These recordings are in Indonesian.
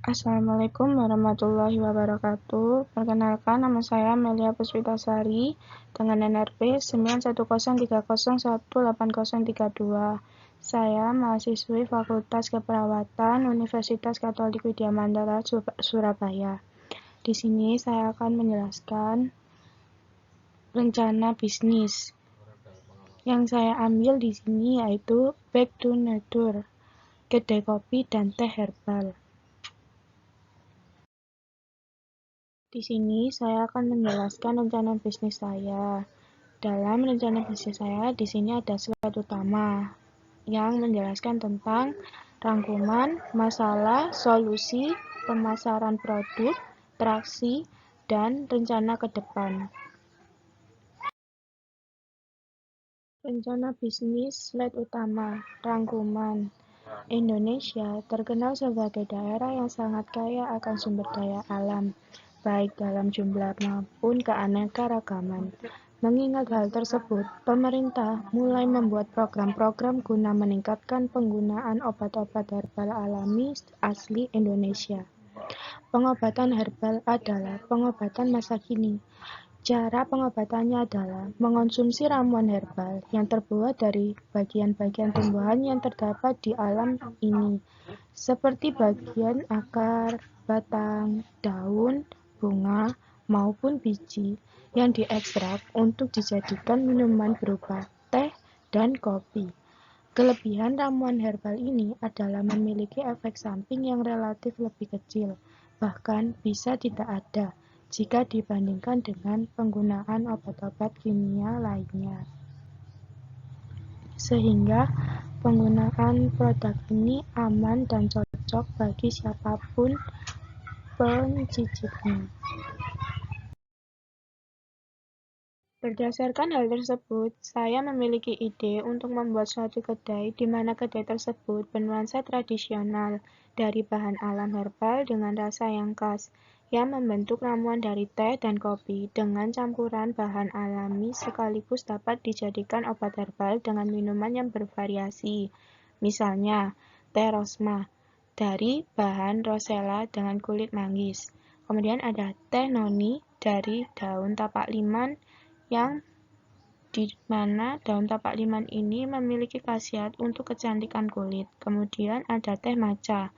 Assalamualaikum warahmatullahi wabarakatuh. Perkenalkan, nama saya Melia Puspitasari dengan NRP 9103018032. Saya mahasiswi Fakultas Keperawatan Universitas Katolik Widya Mandala, Surabaya. Di sini saya akan menjelaskan rencana bisnis. Yang saya ambil di sini yaitu Back to Nature, kedai kopi dan teh herbal. Di sini saya akan menjelaskan rencana bisnis saya. Dalam rencana bisnis saya, di sini ada slide utama yang menjelaskan tentang rangkuman, masalah, solusi, pemasaran produk, traksi, dan rencana ke depan. Rencana bisnis slide utama, rangkuman. Indonesia terkenal sebagai daerah yang sangat kaya akan sumber daya alam, baik dalam jumlah maupun keanekaragaman. Mengingat hal tersebut, pemerintah mulai membuat program-program guna meningkatkan penggunaan obat-obat herbal alami asli Indonesia. Pengobatan herbal adalah pengobatan masa kini. Cara pengobatannya adalah mengonsumsi ramuan herbal yang terbuat dari bagian-bagian tumbuhan yang terdapat di alam ini, seperti bagian akar, batang, daun, bunga, maupun biji yang diekstrak untuk dijadikan minuman berupa teh dan kopi. Kelebihan ramuan herbal ini adalah memiliki efek samping yang relatif lebih kecil, bahkan bisa tidak ada jika dibandingkan dengan penggunaan obat-obat kimia lainnya. Sehingga penggunaan produk ini aman dan cocok bagi siapapun pencicipnya. Berdasarkan hal tersebut, saya memiliki ide untuk membuat suatu kedai di mana kedai tersebut bernuansa tradisional dari bahan alam herbal dengan rasa yang khas, yang membentuk ramuan dari teh dan kopi dengan campuran bahan alami sekaligus dapat dijadikan obat herbal dengan minuman yang bervariasi. Misalnya, teh rosma dari bahan rosella dengan kulit manggis. Kemudian ada teh noni dari daun tapak liman yang di mana daun tapak liman ini memiliki khasiat untuk kecantikan kulit. Kemudian ada teh matcha.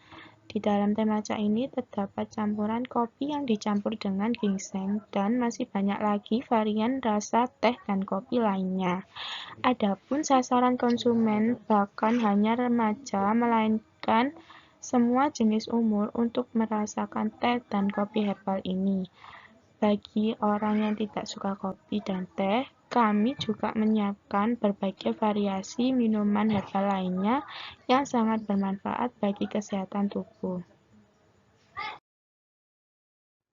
Di dalam teh matcha ini terdapat campuran kopi yang dicampur dengan ginseng dan masih banyak lagi varian rasa teh dan kopi lainnya. Adapun sasaran konsumen bahkan hanya remaja, melainkan semua jenis umur untuk merasakan teh dan kopi herbal ini. Bagi orang yang tidak suka kopi dan teh, kami juga menyiapkan berbagai variasi minuman herbal lainnya yang sangat bermanfaat bagi kesehatan tubuh.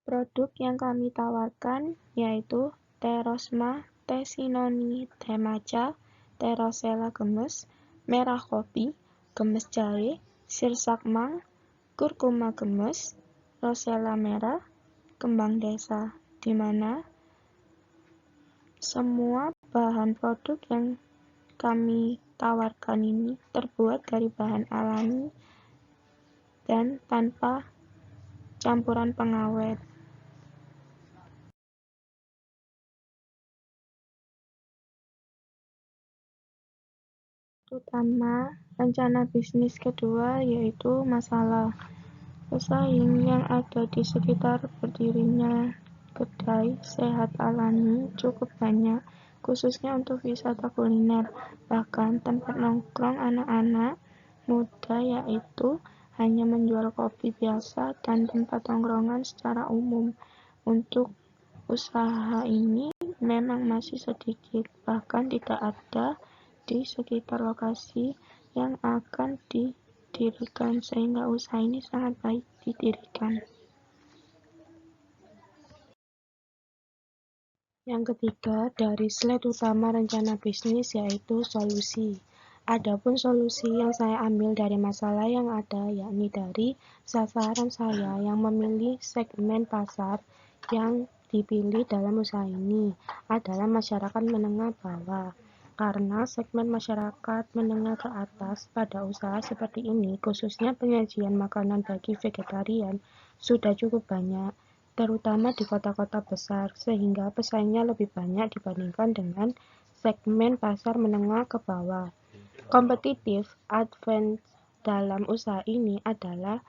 Produk yang kami tawarkan yaitu teh rosma, teh sinoni, teh matcha, teh rosella gemes, merah kopi, gemes jahe, sirsak mang, kurkuma gemes, rosella merah, kembang desa, di mana semua bahan produk yang kami tawarkan ini terbuat dari bahan alami dan tanpa campuran pengawet. Terutama rencana bisnis kedua yaitu masalah pesaing yang ada di sekitar berdirinya kedai sehat alami cukup banyak, khususnya untuk wisata kuliner, bahkan tempat nongkrong anak-anak muda yaitu hanya menjual kopi biasa dan tempat tongkrongan secara umum. Untuk usaha ini memang masih sedikit, bahkan tidak ada di sekitar lokasi yang akan didirikan, sehingga usaha ini sangat baik didirikan. Yang ketiga, dari slide utama rencana bisnis yaitu solusi. Adapun solusi yang saya ambil dari masalah yang ada, yakni dari sasaran saya yang memilih segmen pasar yang dipilih dalam usaha ini adalah masyarakat menengah bawah. karena segmen masyarakat menengah ke atas pada usaha seperti ini, khususnya penyajian makanan bagi vegetarian, sudah cukup banyak, terutama di kota-kota besar, sehingga pesaingnya lebih banyak dibandingkan dengan segmen pasar menengah ke bawah. Competitive advantage dalam usaha ini adalah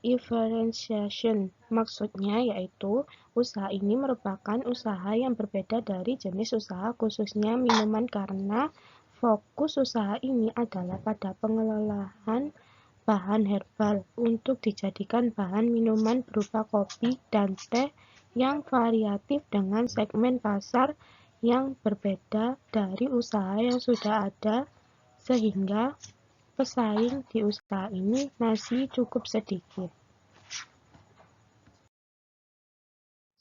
differentiation, maksudnya yaitu usaha ini merupakan usaha yang berbeda dari jenis usaha khususnya minuman karena fokus usaha ini adalah pada pengelolaan bahan herbal untuk dijadikan bahan minuman berupa kopi dan teh yang variatif dengan segmen pasar yang berbeda dari usaha yang sudah ada, sehingga pesaing di usaha ini masih cukup sedikit.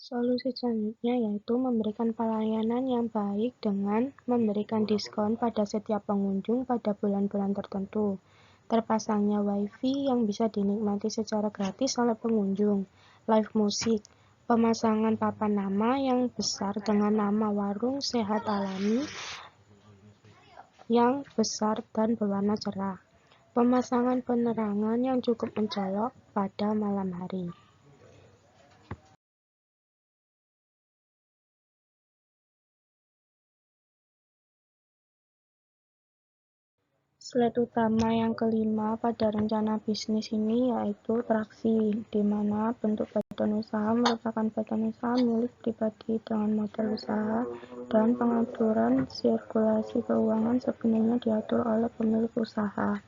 Solusi selanjutnya yaitu memberikan pelayanan yang baik dengan memberikan diskon pada setiap pengunjung pada bulan-bulan tertentu. Terpasangnya WiFi yang bisa dinikmati secara gratis oleh pengunjung, live musik, pemasangan papan nama yang besar dengan nama warung sehat alami yang besar dan berwarna cerah, pemasangan penerangan yang cukup mencolok pada malam hari. Slide utama yang kelima pada rencana bisnis ini yaitu traksi, di mana bentuk badan usaha merupakan badan usaha milik pribadi dengan modal usaha dan pengaturan sirkulasi keuangan sepenuhnya diatur oleh pemilik usaha.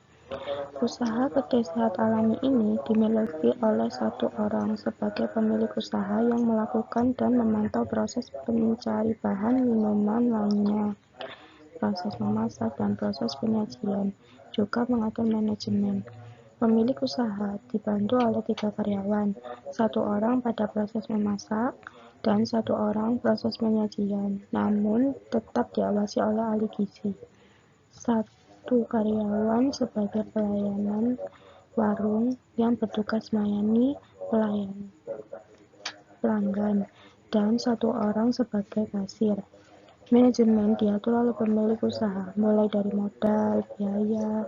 Usaha kedai sehat alami ini dimiliki oleh satu orang sebagai pemilik usaha yang melakukan dan memantau proses pencari bahan minuman lainnya, proses memasak, dan proses penyajian, juga mengatur manajemen. Pemilik usaha dibantu oleh 3 karyawan, 1 orang pada proses memasak, dan 1 orang proses penyajian, namun tetap diawasi oleh ahli gizi. 1 karyawan sebagai pelayanan warung yang bertugas melayani pelanggan, dan 1 orang sebagai kasir. Manajemen diatur oleh pemilik usaha, mulai dari modal, biaya,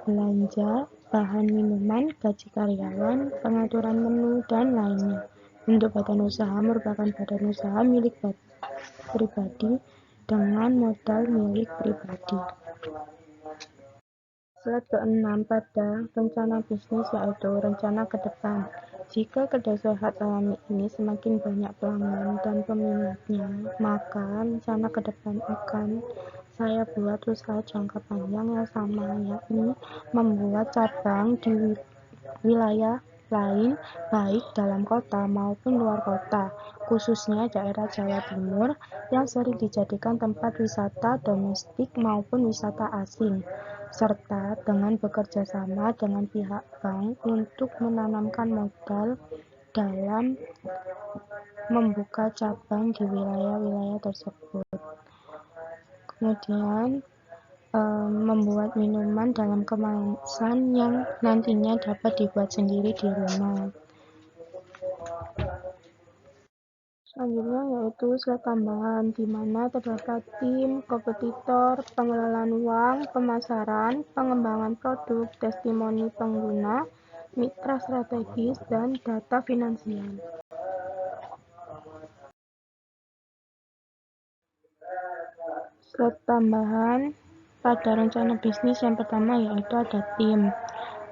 belanja, bahan minuman, gaji karyawan, pengaturan menu, dan lainnya. Bentuk badan usaha merupakan badan usaha milik pribadi dengan modal milik pribadi. Slide ke-6 pada rencana bisnis yaitu rencana ke depan. Jika kedai sehat alami ini semakin banyak pelanggan dan peminatnya, maka rencana ke depan akan saya buat usaha jangka panjang yang sama, yakni membuat cabang di wilayah lain baik dalam kota maupun luar kota, khususnya daerah Jawa Timur yang sering dijadikan tempat wisata domestik maupun wisata asing, serta dengan bekerja sama dengan pihak bank untuk menanamkan modal dalam membuka cabang di wilayah-wilayah tersebut. Kemudian membuat minuman dalam kemasan yang nantinya dapat dibuat sendiri di rumah. Selanjutnya yaitu slide tambahan, di mana terdapat tim, kompetitor, pengelolaan uang, pemasaran, pengembangan produk, testimoni pengguna, mitra strategis, dan data finansial. Slide tambahan pada rencana bisnis yang pertama yaitu ada tim.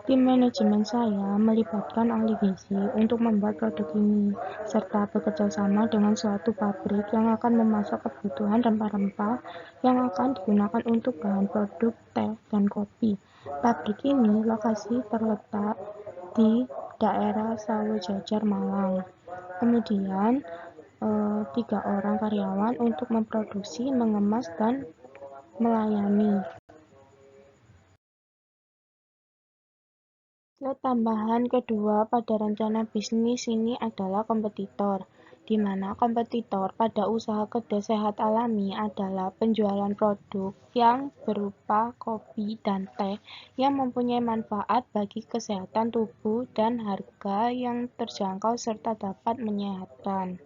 Tim manajemen saya melibatkan ahli gizi untuk membuat produk ini, serta bekerja sama dengan suatu pabrik yang akan memasak kebutuhan rempah-rempah yang akan digunakan untuk bahan produk teh dan kopi. Pabrik ini lokasi terletak di daerah Sawojajar, Malang. Kemudian 3 orang karyawan untuk memproduksi, mengemas, dan melayani. Slide tambahan kedua pada rencana bisnis ini adalah kompetitor, di mana kompetitor pada usaha kedai sehat alami adalah penjualan produk yang berupa kopi dan teh yang mempunyai manfaat bagi kesehatan tubuh dan harga yang terjangkau serta dapat menyehatkan.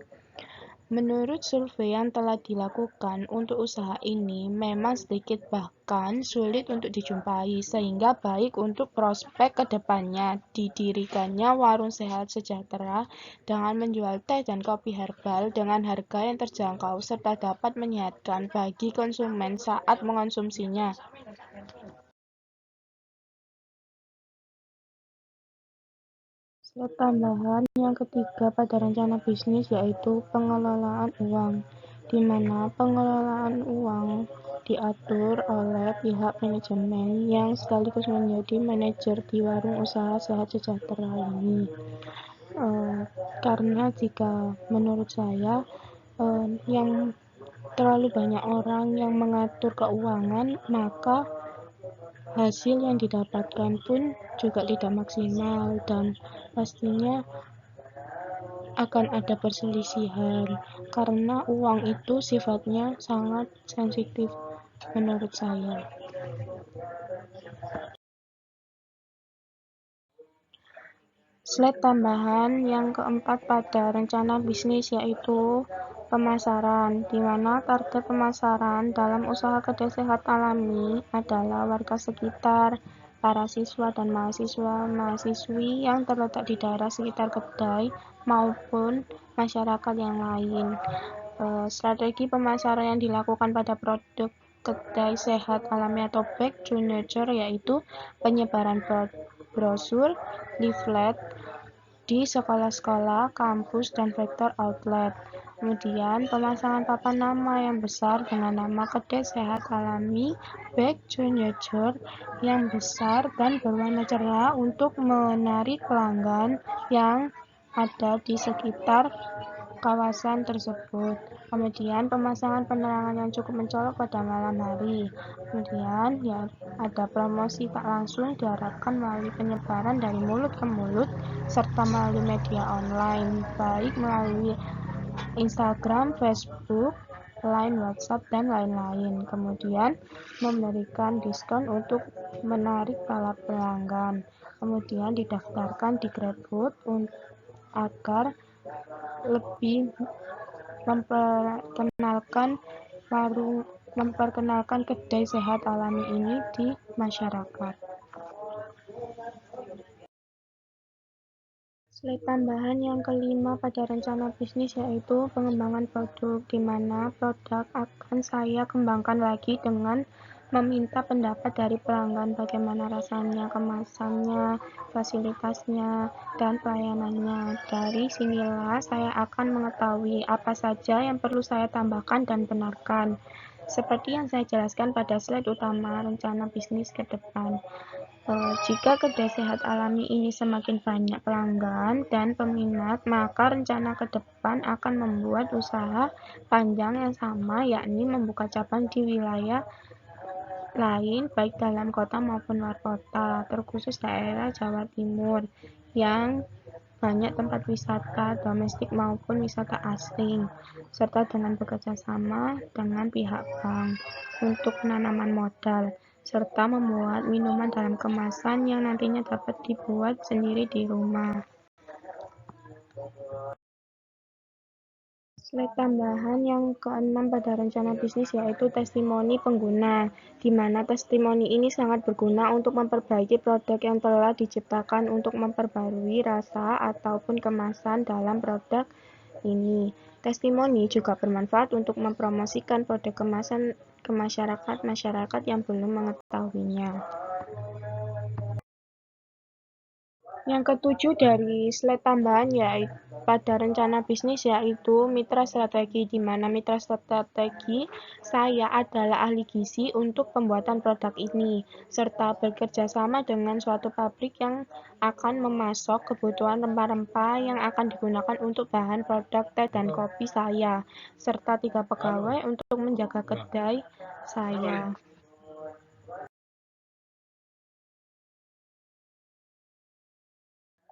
Menurut survei yang telah dilakukan untuk usaha ini, memang sedikit bahkan sulit untuk dijumpai, sehingga baik untuk prospek ke depannya didirikannya warung sehat sejahtera dengan menjual teh dan kopi herbal dengan harga yang terjangkau serta dapat menyehatkan bagi konsumen saat mengonsumsinya. Slide tambahan yang ketiga pada rencana bisnis yaitu pengelolaan uang, di mana pengelolaan uang diatur oleh pihak manajemen yang sekaligus menjadi manajer di warung usaha sehat sejahtera ini. Karena jika menurut saya yang terlalu banyak orang yang mengatur keuangan, maka hasil yang didapatkan pun juga tidak maksimal dan pastinya akan ada perselisihan karena uang itu sifatnya sangat sensitif menurut saya. Slide tambahan yang keempat pada rencana bisnis yaitu pemasaran, di mana target pemasaran dalam usaha kedai sehat alami adalah warga sekitar, para siswa dan mahasiswa-mahasiswi yang terletak di daerah sekitar kedai maupun masyarakat yang lain. Strategi pemasaran yang dilakukan pada produk kedai sehat alami atau back to nature yaitu penyebaran brosur, leaflet di sekolah-sekolah, kampus, dan vektor outlet. Kemudian pemasangan papan nama yang besar dengan nama kedai sehat alami back to nature yang besar dan berwarna cerah untuk menarik pelanggan yang ada di sekitar kawasan tersebut. Kemudian pemasangan penerangan yang cukup mencolok pada malam hari. Kemudian ya ada promosi tak langsung diharapkan melalui penyebaran dari mulut ke mulut serta melalui media online, baik melalui Instagram, Facebook, Line, WhatsApp, dan lain-lain. Kemudian memberikan diskon untuk menarik para pelanggan. Kemudian didaftarkan di GrabFood agar lebih memperkenalkan kedai sehat alami ini di masyarakat. Slide tambahan yang kelima pada rencana bisnis yaitu pengembangan produk, di mana produk akan saya kembangkan lagi dengan meminta pendapat dari pelanggan bagaimana rasanya, kemasannya, fasilitasnya, dan pelayanannya. Dari sinilah saya akan mengetahui apa saja yang perlu saya tambahkan dan benarkan. Seperti yang saya jelaskan pada slide utama rencana bisnis ke depan. Jika kedai sehat alami ini semakin banyak pelanggan dan peminat, maka rencana ke depan akan membuat usaha panjang yang sama, yakni membuka cabang di wilayah lain baik dalam kota maupun luar kota, terkhusus daerah Jawa Timur yang banyak tempat wisata domestik maupun wisata asing, serta dengan bekerja sama dengan pihak bank untuk penanaman modal, serta membuat minuman dalam kemasan yang nantinya dapat dibuat sendiri di rumah. Slide tambahan yang keenam pada rencana bisnis yaitu testimoni pengguna, di mana testimoni ini sangat berguna untuk memperbaiki produk yang telah diciptakan untuk memperbarui rasa ataupun kemasan dalam produk ini. Testimoni juga bermanfaat untuk mempromosikan produk kemasan ke masyarakat yang belum mengetahuinya. Yang ketujuh dari slide tambahan yaitu pada rencana bisnis yaitu mitra strategi, di mana mitra strategi saya adalah ahli gizi untuk pembuatan produk ini, serta bekerja sama dengan suatu pabrik yang akan memasok kebutuhan rempah-rempah yang akan digunakan untuk bahan produk teh dan kopi saya, serta 3 pegawai untuk menjaga kedai saya.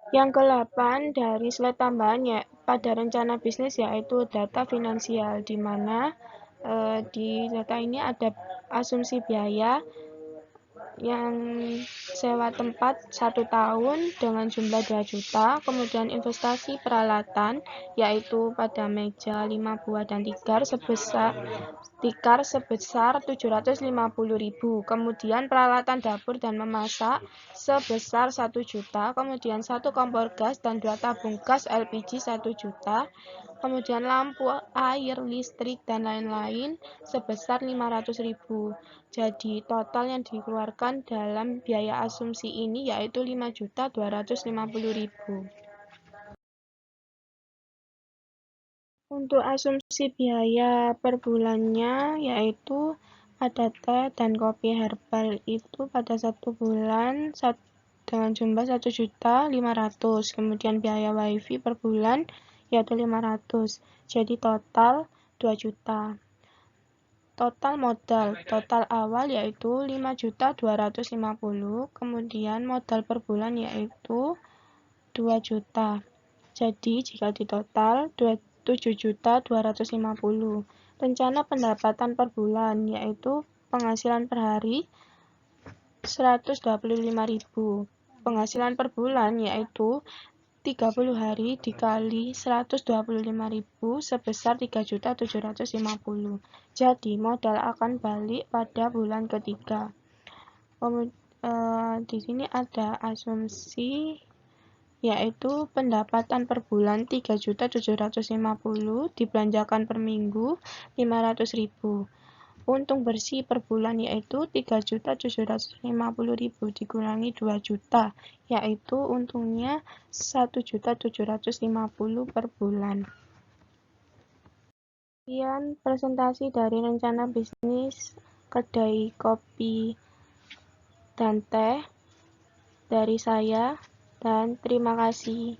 Yang ke-8 dari slide tambahan ya pada rencana bisnis yaitu data finansial, di mana di data ini ada asumsi biaya yang sewa tempat 1 tahun dengan jumlah 2 juta, kemudian investasi peralatan yaitu pada meja 5 buah dan tikar sebesar 750.000, kemudian peralatan dapur dan memasak sebesar 1 juta, kemudian 1 kompor gas dan 2 tabung gas LPG 1 juta, kemudian lampu, air, listrik, dan lain-lain sebesar 500.000. Jadi total yang dikeluarkan dalam biaya asumsi ini yaitu 5.250.000. Untuk asumsi biaya per bulannya yaitu pada teh dan kopi herbal itu pada 1 bulan dengan jumlah 1.500.000, kemudian biaya wifi per bulan yaitu 500, jadi total 2 juta. Total modal, total awal yaitu 5.250.000, kemudian modal per bulan yaitu 2 juta. Jadi jika ditotal 7.250.000. Rencana pendapatan per bulan yaitu penghasilan per hari 125.000. Penghasilan per bulan yaitu 30 hari dikali 125.000 sebesar 3.750.000. Jadi modal akan balik pada bulan ketiga. Di sini ada asumsi yaitu pendapatan per bulan 3.750.000 dibelanjakan per minggu 500.000. Untung bersih per bulan yaitu 3.750.000 dikurangi 2 juta, yaitu untungnya 1.750.000 per bulan. Sekian presentasi dari rencana bisnis kedai kopi dan teh dari saya, dan terima kasih.